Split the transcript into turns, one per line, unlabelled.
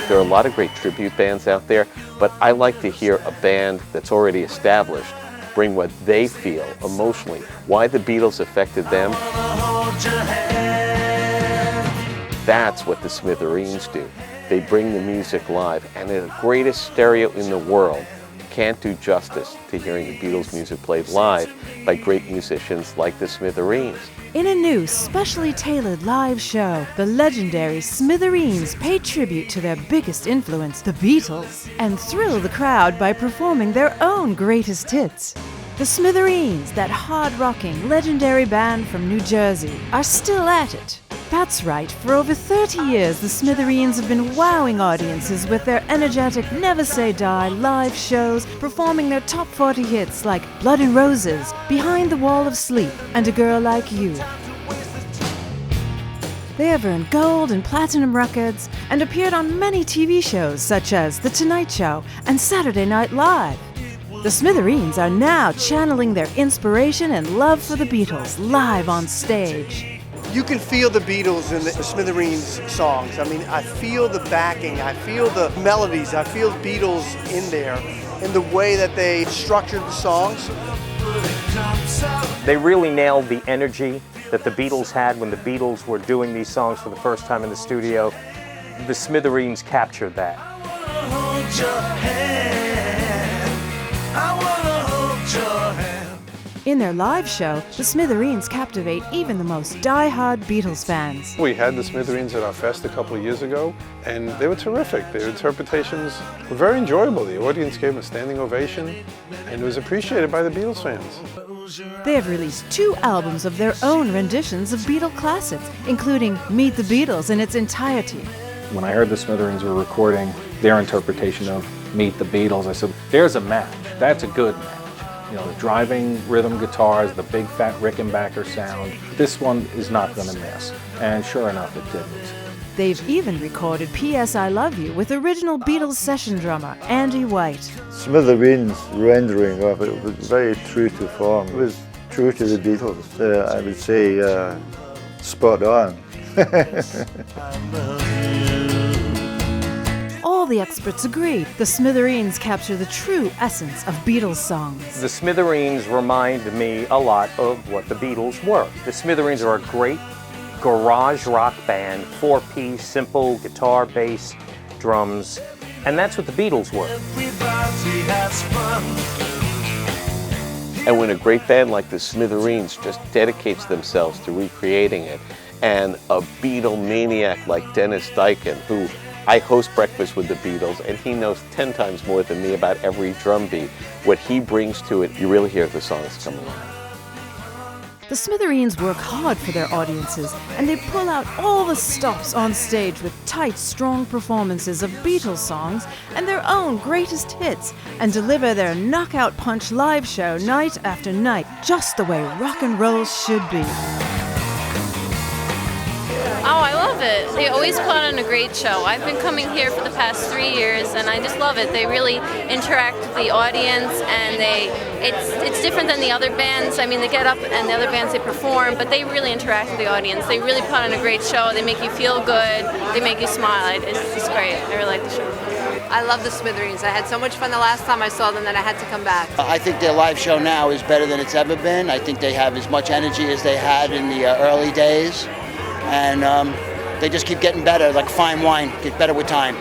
There are a lot of great tribute bands out there, but I like to hear a band that's already established bring what they feel emotionally, why the Beatles affected them. That's what the Smithereens do. They bring the music live, and the greatest stereo in the world can't do justice to hearing the Beatles music played live by great musicians like the Smithereens.
In a new, specially tailored live show, the legendary Smithereens pay tribute to their biggest influence, the Beatles, and thrill the crowd by performing their own greatest hits. The Smithereens, that hard-rocking, legendary band from New Jersey, are still at it. That's right, for over 30 years, the Smithereens have been wowing audiences with their energetic Never Say Die live shows, performing their top 40 hits like Blood and Roses, Behind the Wall of Sleep, and A Girl Like You. They have earned gold and platinum records and appeared on many TV shows such as The Tonight Show and Saturday Night Live. The Smithereens are now channeling their inspiration and love for the Beatles live on stage.
You can feel the Beatles in the Smithereens songs. I mean, I feel the backing, I feel the melodies, I feel Beatles in there, in the way that they structured the songs.
They really nailed the energy that the Beatles had when the Beatles were doing these songs for the first time in the studio. The Smithereens captured that.
In their live show, the Smithereens captivate even the most die-hard Beatles fans.
We had the Smithereens at our fest a couple of years ago, and they were terrific. Their interpretations were very enjoyable. The audience gave them a standing ovation, and it was appreciated by the Beatles fans.
They have released 2 albums of their own renditions of Beatle classics, including Meet the Beatles in its entirety.
When I heard the Smithereens were recording their interpretation of Meet the Beatles, I said, there's a match. That's a good match. You know, the driving rhythm guitars, the big fat Rickenbacker sound. This one is not going to miss. And sure enough, it didn't.
They've even recorded P.S. I Love You with original Beatles session drummer Andy White.
Smithereens' rendering of it was very true to form. It was true to the Beatles. I would say spot on.
All the experts agree the Smithereens capture the true essence of Beatles songs.
The Smithereens remind me a lot of what the Beatles were. The Smithereens are a great garage rock band, 4-piece, simple guitar, bass, drums, and that's what the Beatles were.
And when a great band like the Smithereens just dedicates themselves to recreating it, and a Beatle maniac like Dennis Dykin, who I host Breakfast with the Beatles, and he knows 10 times more than me about every drum beat. What he brings to it, you really hear the songs come alive.
The Smithereens work hard for their audiences, and they pull out all the stops on stage with tight, strong performances of Beatles songs and their own greatest hits, and deliver their knockout punch live show night after night, just the way rock and roll should be.
Oh, I love it. They always put on a great show. I've been coming here for the past 3 years, and I just love it. They really interact with the audience, and it's different than the other bands. I mean, they get up and the other bands, they perform, but they really interact with the audience. They really put on a great show. They make you feel good. They make you smile. It's great. I really like the show.
I love the Smithereens. I had so much fun the last time I saw them that I had to come back.
I think their live show now is better than it's ever been. I think they have as much energy as they had in the early days. And they just keep getting better, like fine wine, get better with time.